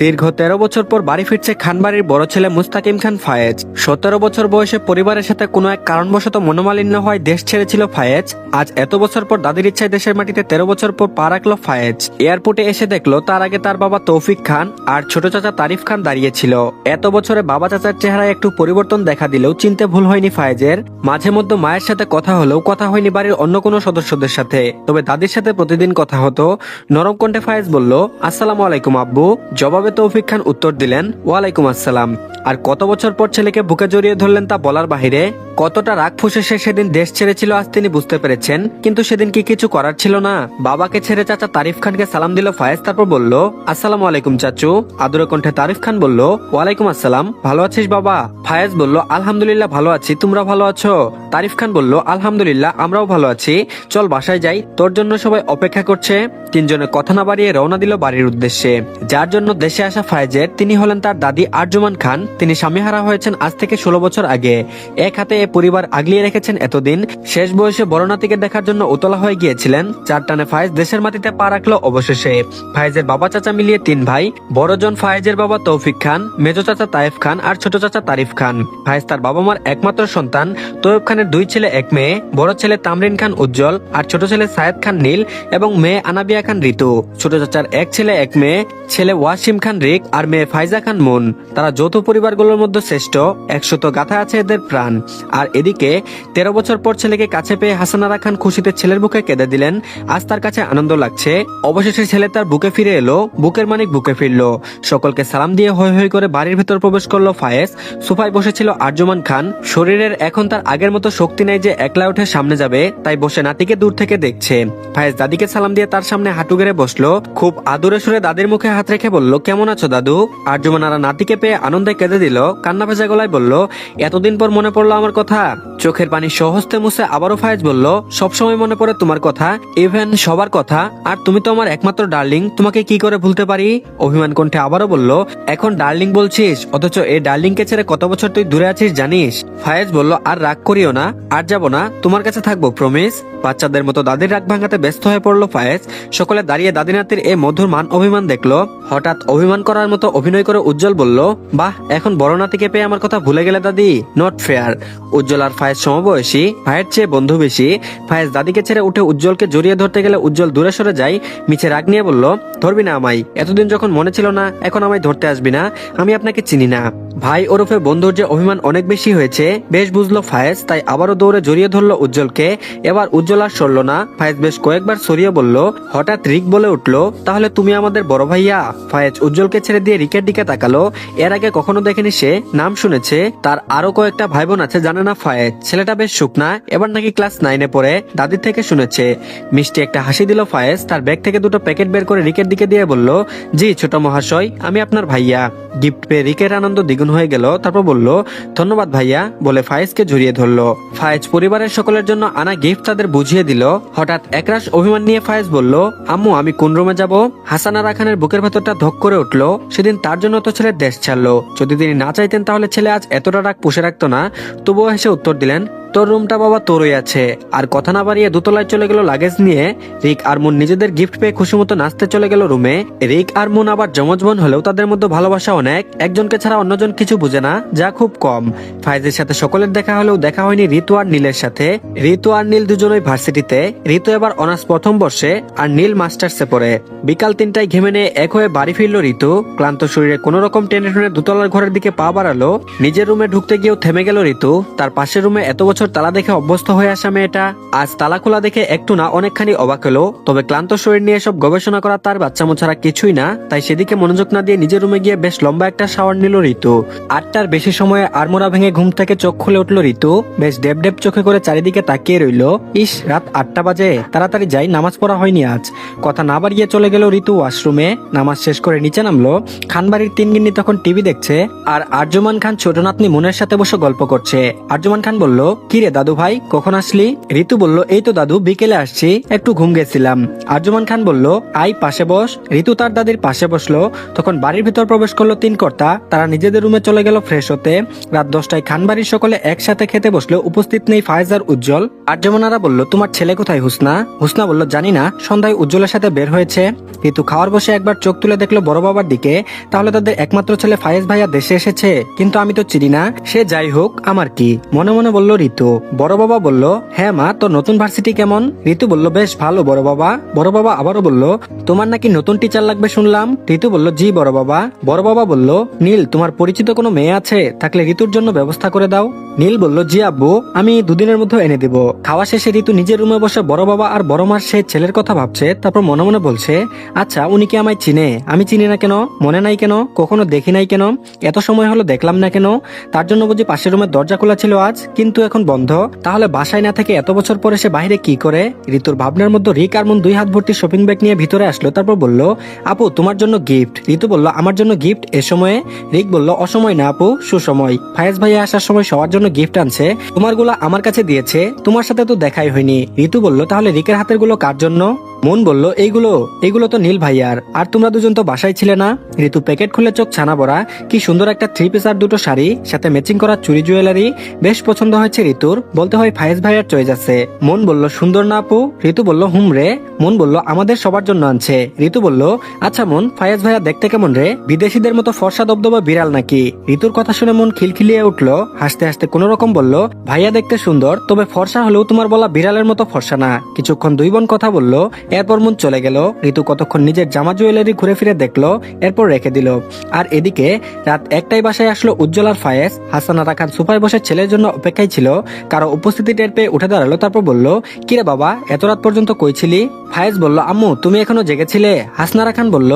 দীর্ঘ 13 বছর পর বাড়ি ফিরছে খানবাড়ির বড় ছেলে মুস্তাকিম খান ফায়েজ। 17 বছর বয়সে পরিবারের সাথে কোনো এক কারণবশত মনোমালিন্য হয় দেশ ছেড়েছিল ফায়েজ। আজ এত বছর পর দাদির ইচ্ছায় দেশের মাটিতে 13 বছর পর পা রাখলো ফায়েজ। এয়ারপোর্টে এসে দেখলো তার আগে তার বাবা তৌফিক খান আর ছোট চাচা তারিফ খান দাঁড়িয়েছিল। এত বছরে বাবা চাচার চেহারায় একটু পরিবর্তন দেখা দিলেও চিনতে ভুল হয়নি ফায়েজের। মাঝে মধ্যে মায়ের সাথে কথা হলেও কথা হয়নি বাড়ির অন্য কোনো সদস্যদের সাথে, তবে দাদির সাথে প্রতিদিন কথা হতো। নরম কণ্ঠে ফায়েজ বলল, আসসালামু আলাইকুম আব্বু। জবাবে তৌফিক খান উত্তর দিলেন, ওয়ালাইকুম আসসালাম। আর কত বছর পর ছেলেকে বুকে জড়িয়ে ধরলেন তা বলার বাহিরে। কতটা রাগ ফুসে সে সেদিন দেশ ছেড়েছিল আজ তিনি বুঝতে পেরেছেন, কিন্তু সেদিন কি কিছু করার ছিল না? বাবাকে ছেড়ে চাচা তারিফ খানকে সালাম দিল ফায়েজ, তারপর বলল, আসসালামু আলাইকুম চাচু। আদরে কণ্ঠে তারিফ খান বলল, ওয়ালাইকুম আসসালাম। ভালো আছিস বাবা? ফায়েজ বলল, আলহামদুলিল্লাহ ভালো আছি, তোমরা ভালো আছো? তারিফ খান বলল, আলহামদুলিল্লাহ আমরাও ভালো আছি, চল বাসায় যাই, তোর জন্য সবাই অপেক্ষা করছে। তিনজনে কথা না বাড়িয়ে রওনা দিল বাড়ির উদ্দেশ্যে। যার জন্য দেশে আসা ফায়েজের তিনি হলেন তার দাদি আরজুমান খান। তিনি স্বামীহারা হয়েছেন আজ থেকে 16 বছর আগে। এক হাতে এ পরিবার আগলিয়ে রেখেছেন এতদিন। শেষ বয়সে বড় নাতিকে দেখার জন্য উতলা হয়ে গিয়েছিলেন। চার টানে ফায়েজ দেশের মাটিতে পা রাখলো অবশেষে। ফায়েজের বাবা চাচা মিলিয়ে 3 ভাই। বড়জন ফায়েজের বাবা তৌফিক খান, মেজো চাচা তায়েফ খান আর ছোট চাচা তারিফ খান। ফায়েজ তার বাবা মার একমাত্র সন্তান। তৌফিক খানের 2 ছেলে 1 মেয়ে। বড় ছেলে তামরিন খান উজ্জ্বল আর ছোট ছেলে সায়েদ খান নীল এবং মেয়ে আনাবিয়া খান ঋতু। ছোট চাচার 1 ছেলে 1 মেয়ে, ছেলে ওয়াসিম খান রিক আর মেয়ে ফাইজা খান মুন। তারা যৌথ পরিবারগুলোর মধ্যে শ্রেষ্ঠ। 100 গাথা আছে এদের প্রাণ। আর এদিকে 13 বছর পর ছেলেকে কাছে পেয়ে হাসানারা খান খুশিতে ছেলের বুকে কেঁদে দিলেন। আজ তার কাছে আনন্দ লাগছে। অবশেষে ছেলে তার বুকে ফিরে এলো। বুকের মানিক বুকে ফিরলো। সকলকে সালাম দিয়ে হৈ হৈ করে বাড়ির ভেতর প্রবেশ করলো ফায়েজ। সোফায় বসেছিল আরজুমান খান। শরীরের এখন তার আগের মতো শক্তি নেই যে একলা উঠে সামনে যাবে, তাই বসে নাতিকে দূর থেকে দেখছে। ফায়েজ দাদিকে সালাম দিয়ে তার সামনে হাঁটু গেড়ে বসলো। খুব আদুরে সুরে দাদির মুখে হাত রেখে বলল, কেমন আছো দাদু? আরজুমান আরা নাতিকে পেয়ে আনন্দে কেঁদে দিল। কান্না ভেজা গলায় বলল, এতদিন পর মনে পড়লো আমার কথা। চোখের পানি সহজতে মুছে আবারও ফায়েজ বলল, সবসময় মনে পড়ে তোমার কথা, ইভেন সবার কথা। আর তুমি তো আমার একমাত্র ডার্লিং, তোমাকে কি করে ভুলতে পারি? অভিমান কণ্ঠে আবারও বলল, এখন ডার্লিং বলছিস, অথচ এই ডার্লিংকে ছেড়ে কত বছর তুই দূরে আছিস জানিস? ফায়েজ বলল, আর রাগ করিও না, আর যাবো না, তোমার কাছে থাকবো, প্রমিস। বাচ্চাদের মতো দাদির রাগ ভাঙাতে ব্যস্ত হয়ে পড়লো ফায়েজ। সকলে দাঁড়িয়ে দাদি নাতির এই মধুর মান অভিমান দেখলো। হঠাৎ অভিমান করার মতো অভিনয় করে উজ্জ্বল বলল, বাহ, এখন বড় নাতিকে পেয়ে আমার কথা ভুলে গেলে দাদি, নট ফেয়ার। উজ্জ্বল আর ফায়েজ সমবয়সী, ভাইয়ের চেয়ে বন্ধু বেশি। ফায়েজ দাদিকে ছেড়ে উঠে উজ্জ্বলকে জড়িয়ে ধরতে গেলে উজ্জ্বল দূরে সরে যায়। মিছে রাগ নিয়ে বলল, ধরবি না আমায়? এতদিন যখন মনে ছিল না, এখন আমায় ধরতে আসবি না? আমি আপনাকে চিনি না। ভাই ওরফে বন্ধুর যে অভিমান অনেক বেশি হয়েছে বেশ বুঝলো ফায়েজ, তাই আবারও দৌড়ে জড়িয়ে ধরলো উজ্জ্বলকে। এবার উজ্জ্বল আর সরল না। ফায়েজ বেশ কয়েকবার সরিয়ে বলল। হঠাৎ রিক বলে উঠলো, তাহলে তুমি আমাদের বড় ভাইয়া? ফায়েজ উজ্জ্বলকে ছেড়ে দিয়ে রিকের দিকে তাকালো। এর আগে কখনো দেখেনি সে, নাম শুনেছে। তার আরো কয়েকটা ভাই বোন আছে, জানে না ফায়েজ। ছেলেটা বেশ শুকনা, এবার নাকি ক্লাস 9-এ পড়ে, দাদির থেকে শুনেছে। মিষ্টি একটা হাসি দিল ফায়েজ। তার ব্যাগ থেকে 2টো প্যাকেট বের করে রিকের দিকে দিয়ে বলল, জি ছোট মহাশয়, আমি আপনার ভাইয়া। গিফট পেয়ে রিকের আনন্দ দ্বিগুণ হয়ে গেল। তারপর বলল, ধন্যবাদ ভাইয়া, বলে ফায়েজকে জড়িয়ে ধরলো। ফায়েজ পরিবারের সকলের জন্য আনা গিফট তাদের বুঝিয়ে দিল। হঠাৎ একরাশ অভিমান নিয়ে ফায়েজ বলল, আম্মু আমি কোন রুমে যাব? হাসানারা খানের বুকের ভেতরটা ধক করে উঠলো। সেদিন তার জন্য তো ছেলের দেশ ছাড়লো। যদি তিনি না চাইতেন তাহলে ছেলে আজ এতটা রাগ পুষে রাখতো না। তবুও হেসে উত্তর দিলেন, তোর রুমটা বাবা তোরই আছে। আর কথা না বাড়িয়ে দোতলায় চলে গেল লাগেজ নিয়ে। রিক আর মুন নিজেদের গিফট পেয়ে খুশি মতো নাচতে চলে গেল রুমে। রিক আর মুন আবার যমজ বোন হলেও তাদের মধ্যে ভালোবাসা অনেক। একজনকে ছাড়া অন্যজন কিছু বুঝে না, যা খুব কম। ফায়েজের সাথে সকলের দেখা হলেও দেখা হয়নি ঋতু আর নীলের সাথে। ঋতু আর নীল দুজনই ভার্সিটিতে। ঋতু এবার অনার্স প্রথম বর্ষে আর নীল মাস্টার্সে পড়ে। বিকাল 3টায় ঘেমে নিয়ে এক হয়ে বাড়ি ফিরল ঋতু। ক্লান্ত শরীরে কোন রকম টেনে টেনে দোতলার ঘরের দিকে পা বাড়ালো। নিজের রুমে ঢুকতে গিয়েও থেমে গেল ঋতু। তার পাশের রুমে এত বছর তালা দেখে অভ্যস্ত হয়ে আসা মেয়েটা আজ তালা খোলা দেখে একটু না অনেকখানি অবাক হলো। তবে ক্লান্ত শরীর নিয়ে সব গবেষণা করা তার বাচ্চামো ছাড়া কিছুই না, তাই সেদিকে মনোযোগ না দিয়ে নিজের রুমে গিয়ে বেশ লম্বা একটা শাওয়ার নিল ঋতু। 8টার বেশি সময়ে আড়মোড়া ভেঙে ঘুম থেকে চোখ খুলে উঠল ঋতু। বেশ ডেব ডেব চোখে করে চারিদিকে তাকিয়ে রইল। ইস, রাত 8টা বাজে, তাড়াতাড়ি যাই, নামাজ পড়া হয়নি আজ। কথা না বাড়িয়ে চলে গেল ঋতু ওয়াশরুমে। নামাজ শেষ করে নিচে নামলো। খানবাড়ির 3 গিন্নি তখন টিভি দেখছে আর আরজুমান খান ছোট নাতনি মুনের সাথে বসে গল্প করছে। আরজুমান খান বলল, কি রে দাদু ভাই, কখন আসলি? ঋতু বলল, এই তো দাদু বিকেলে আসছি, একটু ঘুম গেছিলাম। আরজুমান খান বলল, আই পাশে বস। ঋতু তার দাদির পাশে বসলো। তখন বাড়ির ভিতর প্রবেশ করলো তিন কর্তা। তারা নিজেদের রুমে চলে গেল ফ্রেশ হতে। রাত 10টায় খান বাড়ির সকলে একসাথে খেতে বসলো। উপস্থিত নেই ফায়েজ আর উজ্জ্বল। আরজমানারা বলল, তোমার ছেলে কোথায় হুসনা? হুসনা বলল, জানি না, সন্ধ্যায় উজ্জ্বলের সাথে বের হয়েছে। ঋতু খাওয়ার বসে একবার চোখ তুলে দেখলো বড় বাবার দিকে। তাহলে তাদের একমাত্র ছেলে ফায়েজ ভাইয়া দেশে এসেছে, কিন্তু আমি তো চিনি না। সে যাই হোক, আমার কি, মনে মনে বলল ঋতু। বড় বাবা বলল, হ্যাঁ মা, তোর নতুন ভার্সিটি কেমন? ঋতু বলল, বেশ ভালো বড় বাবা। বড় বাবা আবারও বলল, তোমার নাকি নতুন টিচার লাগবে শুনলাম। ঋতু বলল, জি বড় বাবা। বড় বাবা বলল, নীল, তোমার পরিচিত কোনো মেয়ে আছে? থাকলে ঋতুর জন্য ব্যবস্থা করে দাও। নীল বলল, জি আব্বু, আমি দুদিনের মধ্যে এনে দেব। খাওয়া শেষে ঋতু নিজের রুমে বসে বড় বাবা আর বড় মার সে ছেলের কথা ভাবছে। তারপর মনে মনে বলছে, আচ্ছা উনি কি আমায় চিনে? আমি চিনি না কেন? মনে নাই কেন? কখনো দেখি নাই কেন? এত সময় হলো দেখলাম না কেন? তার জন্য বুঝি পাশের রুমের দরজা খোলা ছিল আজ, কিন্তু এখন বন্ধ। তাহলে বাসায় না থেকে এত বছর পরে সে বাইরে কি করে? ঋতুর ভাবনার মধ্যে রিক আর মন 2 হাত ভর্তি শপিং ব্যাগ নিয়ে ভিতরে আসলো। তারপর বলল, আপু তোমার জন্য গিফট। ঋতু বলল, আমার জন্য গিফট এ সময়ে? রিক বলল, অসময় না আপু, সুসময়। ফায়েজ ভাইয়া আসার সময় সবার জন্য গিফট আনছে, তোমারগুলো আমার কাছে দিয়েছে, তোমার সাথে তো দেখাই হয়নি। ঋতু বলল, তাহলে রিকের হাতের গুলো কার জন্য? মন বলল, এইগুলো তো নীল ভাইয়ার। আর তোমরা দুজন তো বাসায় ছিলে না। ঋতু প্যাকেট খুলে চোখ ছানা ভরা। কি সুন্দর একটা 3 পিস আর 2টো শাড়ি, সাথে ম্যাচিং করা চুরি জুয়েলারি। বেশ পছন্দ হয়েছে ঋতুর। বলতে হয় ফায়েজ ভাইয়ার চয়েস আছে। মন বলল, সুন্দর না আপু? ঋতু বলল, হুম রে। মন বলল, আমাদের সবার জন্য আনছে। ঋতু বলল, আচ্ছা মন, ফায়েজ ভাইয়া দেখতে কেমন রে? বিদেশিদের মতো ফর্সা দবদবা বিড়াল নাকি? ঋতুর কথা শুনে মন খিলখিলিয়ে উঠলো। হাসতে হাসতে কোন রকম বলল, ভাইয়া দেখতে সুন্দর, তবে ফর্সা হলেও তোমার বলা বিড়ালের মতো ফর্সা না। কিছুক্ষণ 2 বোন কথা বলল। এরপর মন চলে গেল। ঋতু কতক্ষণ নিজের জামা জুয়েলারি ঘুরে ফিরে দেখলো, এরপর রেখে দিল। আর এদিকে রাত 1টায় বাসায় আসলো উজ্জ্বল আর ফায়েজ। হাসান আর রাখান সোফায় বসে ছেলের জন্য অপেক্ষায় ছিল। কারো উপস্থিতি টের পেয়ে উঠে দাঁড়ালো। তারপর বলল, কিরে বাবা, এত রাত পর্যন্ত কই ছিলি? ফায়েজ বলল, আম্মু তুমি এখনো জেগেছিলে? হাসনারা খান বলল,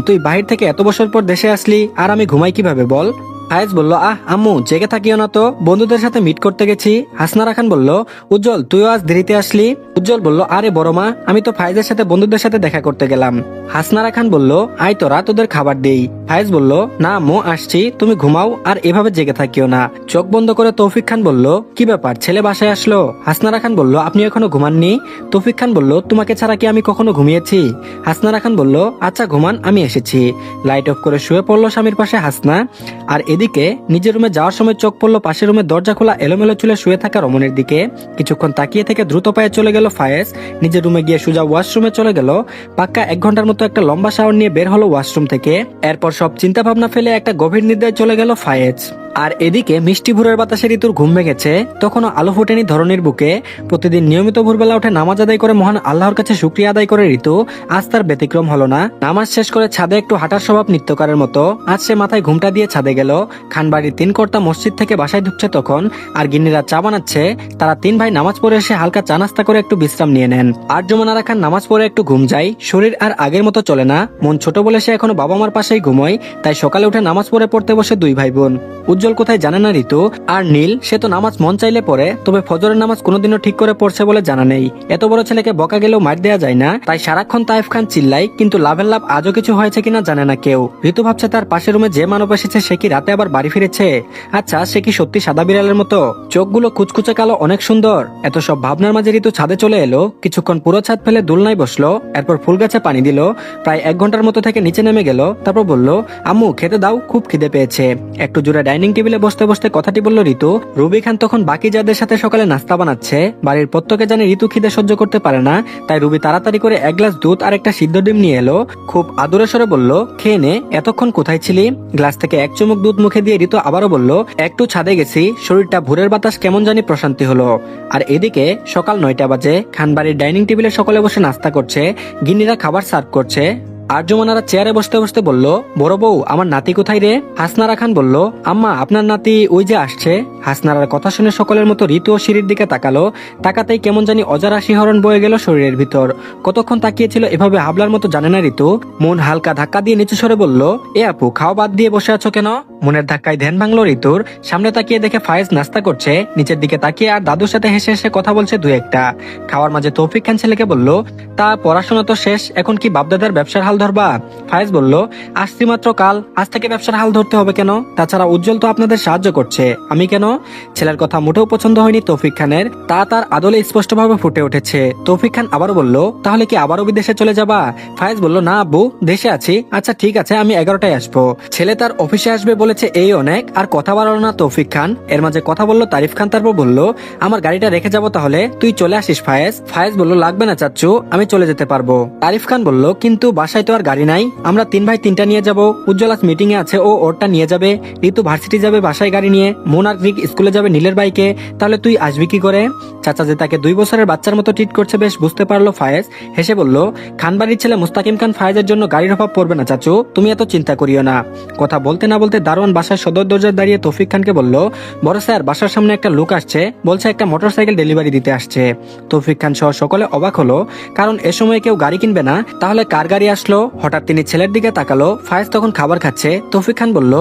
তুই বাহির থেকে এত বছর পর দেশে আসলি, আর আমি ঘুমাই কিভাবে বল? ফায়েজ বলল, আম্মু জেগে থাকিও না তো, বন্ধুদের সাথে মিট করতে গেছি। হাসনারা খান বলল, উজ্জ্বল তুইও আজ দেরিতে আসলি? উজ্জ্বল বলল, আরে বড় মা, আমি তো ফায়েজের সাথে বন্ধুদের সাথে দেখা করতে গেলাম। হাসনারা খান বলল, আয় তোরা তোদের খাবার দেই। ফায়েজ বলল, না আম্মু আসছি, তুমি ঘুমাও, আর এভাবে জেগে থাকিও না। চোখ বন্ধ করে তৌফিক খান বলল, কি ব্যাপার, ছেলে বাসায় আসলো? হাসনারা খান বলল, আপনি এখনো ঘুমাননি? তৌফিক খান বলল, তোমাকে ছাড়া কি আমি কখনো ঘুমিয়েছি? হাসনারা খান বলল, আচ্ছা ঘুমান, আমি এসেছি। লাইট অফ করে শুয়ে পড়লো স্বামীর পাশে হাসনা। আর এদিকে নিজের রুমে যাওয়ার সময় চোখ পড়লো পাশের রুমের দরজা খোলা এলোমেলো চুলে শুয়ে থাকা রমনের দিকে। কিছুক্ষণ তাকিয়ে থেকে দ্রুত পায়ে চলে গেল ফায়েজ। নিজের রুমে গিয়ে সোজা ওয়াশরুমে চলে গেল। পাক্কা 1 ঘন্টার মতো একটা লম্বা শাওয়ার নিয়ে বের হলো ওয়াশরুম থেকে। এরপর সব চিন্তা ভাবনা ফেলে একটা গভীর নিদ্রায় চলে গেল ফায়েজ। আর এদিকে মিষ্টি ভোরের বাতাসে ঋতুর ঘুম ভেঙেছে। তখনও আলো ফোটেনি ধরনীর বুকে। প্রতিদিন নিয়মিত ভোরবেলা উঠে নামাজ আদায় করে মহান আল্লাহর কাছে শুকরিয়া আদায় করে ঋতু। আজ তার ব্যতিক্রম হলো না। নামাজ শেষ করে ছাদে একটু হাঁটার স্বভাব নিত্যকারের মতো। আজ সে মাথায় ঘুমটা দিয়ে ছাদে গেল। খানবাড়ির 3 কর্তা মসজিদ থেকে বাসায় ঢুকছে তখন, আর গিন্নিরা চা বানাচ্ছে। তারা 3 ভাই নামাজ পড়ে এসে হালকা চা নাস্তা করে একটু বিশ্রাম নিয়ে নেন। আর জমানারা খান নামাজ পড়ে একটু ঘুম যায়। শরীর আর আগের মতো চলে না। মন ছোট বলে সে এখনো বাবা মার পাশেই ঘুমোয়। তাই সকালে উঠে নামাজ পড়ে পড়তে বসে 2 ভাই বোন। উজ্জ্বল কোথায় জানে না ঋতু। আর নীল, সে তো নামাজ মন চাইলে পড়ে, তবে ফজরের নামাজ কোনোদিনও ঠিক করে পড়ছে বলে জানা নেই। এত বড় ছেলেকে বকা গেলেও মার দেওয়া যায় না, তাই সারাক্ষণ তাইফ খান চিল্লাই, কিন্তু লাভের লাভ আজও কিছু হয়েছে কিনা জানে না কেউ। ঋতু ভাবছে তার পাশের রুমে যে মানব এসেছে সে কি রাতে আবার বাড়ি ফিরেছে? আচ্ছা সে কি সত্যি সাদা বিড়ালের মতো? চোখগুলো কুচকুচে কালো, অনেক সুন্দর। এত সব ভাবনার মাঝে ঋতু ছাদে চলে এলো। কিছুক্ষণ পুরো ছাদ ফেলে দোলনায় বসলো। এরপর ফুল গাছে পানি দিল। প্রায় 1 ঘন্টার মতো থেকে নিচে নেমে গেল। তারপর বলল, আম্মু খেতে দাও, খুব খিদে পেয়েছে। একটু জোরে ডাইনিং টেবিলে বসতে বসতে কথাটি বলল ঋতু। রুবি খান তখন বাকি যাদের সাথে সকালে নাস্তা বানাচ্ছে। বাড়ির প্রত্যেকে জানে ঋতু খিদে সহ্য করতে পারে না, তাই রুবি তাড়াতাড়ি করে 1 গ্লাস দুধ আর একটা সিদ্ধ ডিম নিয়ে এলো। খুব আদরে স্বরে বলল, খেয়ে নে, এতক্ষণ কোথায় ছিলি? গ্লাস থেকে 1 চুমুক দুধ মুখে দিয়ে ঋতু আবারও বলল, একটু ছাদে গেছি, শরীরটা ভোরের বাতাস কেমন জানি প্রশান্তি হলো। আর এদিকে সকাল 9টা বাজে। খানবাড়ির ডাইনিং টেবিলে সকলে বসে নাস্তা করছে। গিন্নিরা খাবার সার্ভ করছে। আরজমানারা চেয়ারে বসতে বসতে বলল, বড় বউ আমার নাতি কোথায় রে? হাসনারা খান বলল, আম্মা আপনার নাতি ওই যে আসছে। হাসনারার কথা শুনে সকলের মতো ঋতু ও সিঁড়ির দিকে তাকালো। তাকাতেই কেমন জানি অজারা শিহরণ বয়ে গেল শরীরের ভিতর। কতক্ষণ তাকিয়েছিল এভাবে হাবলার মতো জানে না ঋতু। মন হালকা ধাক্কা দিয়ে নিচু সরে বলল, এ আপু খাওয়া বাদ দিয়ে বসে আছো কেন? মনের ধাক্কায় ধ্যান ভাঙলো ঋতুর। সামনে তাকিয়ে দেখে ফায়েজ নাস্তা করছে। নিচের দিকে তাকিয়ে আর দাদুর সাথে হেসে হেসে কথা বলছে 2 একটা। খাওয়ার মাঝে তৌফিক খান ছেলেকে বলল, তা পড়াশোনা তো শেষ, এখন কি বাপদাদার ব্যবসার হাল ধরবা? ফায়েজ বলল, আসছি মাত্র কাল, আজ থেকে ব্যবসার হাল ধরতে হবে কেন? তাছাড়া উজ্জ্বল তো আপনাদের সাহায্য করছে, আমি কেন? ছেলের কথা মোটেও পছন্দ হয়নি তৌফিক খানের, তা তার আদলে স্পষ্টভাবে ফুটে উঠেছে। তৌফিক খান আবারও বলল, তাহলে কি আবারও বিদেশে চলে যাবা? ফায়েজ বলল, না আব্বু, দেশে আছি। আচ্ছা ঠিক আছে, আমি 11টায় আসবো। ছেলে তার অফিসে আসবে বলেছে এই অনেক, আর কথা বাড়ালো না তৌফিক খান। এর মাঝে কথা বলল তারিফ খান, তারপর বলল, আমার গাড়িটা রেখে যাবো তাহলে, তুই চলে আসিস ফায়েজ। ফায়েজ বলল, লাগবে না চাচ্চু, আমি চলে যেতে পারবো। তারিফ খান বলল, কিন্তু বাসায় তো আর গাড়ি নাই, আমরা 3 ভাই 3টা নিয়ে যাব। উজ্জ্বল আজ মিটিং এ আছে, ও ওরটা নিয়ে যাবে। ঋতু ভার্সিটি যাবে বাসায় গাড়ি নিয়ে, মন আর রিক স্কুলে যাবে নীলের বাইকে। তাহলে তুই আসবি কি করে? চাচা যে তাকে 2 বছরের বাচ্চার মতো ট্রিট করছে বেশ বুঝতে পারলো ফায়েজ। হেসে বলল, খানবাড়ির ছেলে মুস্তাকিম খান ফায়েজের জন্য গাড়ির অভাব পড়বে না চাচু, তুমি এত চিন্তা করিও না। কথা বলতে না বলতে দারোয়ান বাসার সদর দরজায় দাঁড়িয়ে তৌফিক খানকে বলল, বড় স্যার, বাসার সামনে একটা লোক আসছে, বলছে একটা মোটরসাইকেল ডেলিভারি দিতে আসছে। তৌফিক খান সহ সকলে অবাক হলো, কারণ এ সময় কেউ গাড়ি কিনবে না, তাহলে কার গাড়ি আসলো? হঠাৎ তিনি ছেলের দিকে তাকালো। ফায়েজ তখন খাবার খাচ্ছে। তৌফিক খান বলল,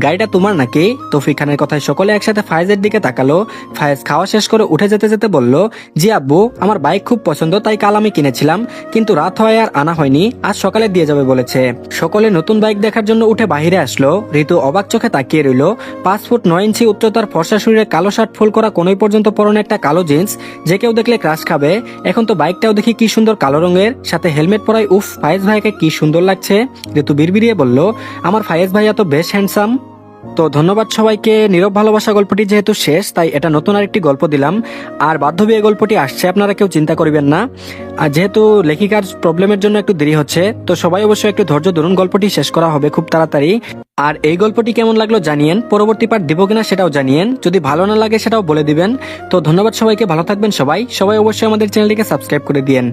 গাড়িটা তোমার নাকি? তৌফিক খানের কথায় সকলে একসাথে ফায়েজের দিকে তাকালো। ফায়েজ খাওয়া শেষ করে উঠে যেতে যেতে বলল, জি আব্বু, আমার বাইক খুব পছন্দ, তাই কাল আমি কিনেছিলাম, কিন্তু রাত হয় আর আনা হয়নি, আজ সকালে দিয়ে যাবে বলেছে। সকলে নতুন বাইক দেখার জন্য উঠে বাহিরে আসলো। ঋতু অবাক চোখে তাকিয়ে রইল। 5 ফুট 9 ইঞ্চি উচ্চতার ফর্সা শরীরে কালো শার্ট ফুল করা কোনই পর্যন্ত পরনে একটা কালো জিন্স, যে কেউ দেখলে ক্রাশ খাবে। এখন তো বাইকটাও দেখি কি সুন্দর কালো রঙের, সাথে হেলমেট পরাই, উফ, ফায়েজ ভাইকে কি সুন্দর লাগছে। ঋতু বিড়বিড়িয়ে বলল, আমার ফায়েজ ভাইয়া তো বেশ হ্যান্ডসাম। তো ধন্যবাদ সবাইকে। নীরব ভালোবাসা গল্পটি যেহেতু শেষ, তাই এটা নতুন আরেকটি গল্প দিলাম। আর বাধ্য বিয়ে গল্পটি আসছে, আপনারা কেউ চিন্তা করবেন না। আর যেহেতু লেখিকার প্রবলেমের জন্য একটু দেরি হচ্ছে, তো সবাই অবশ্যই একটু ধৈর্য ধরুন, গল্পটি শেষ করা হবে খুব তাড়াতাড়ি। আর এই গল্পটি কেমন লাগলো জানিয়েন, পরবর্তী পার্ট দিব কিনা সেটাও জানিয়েন, যদি ভালো না লাগে সেটাও বলে দিবেন। তো ধন্যবাদ সবাইকে, ভালো থাকবেন সবাই। সবাই অবশ্যই আমাদের চ্যানেলটিকে সাবস্ক্রাইব করে দিয়েন।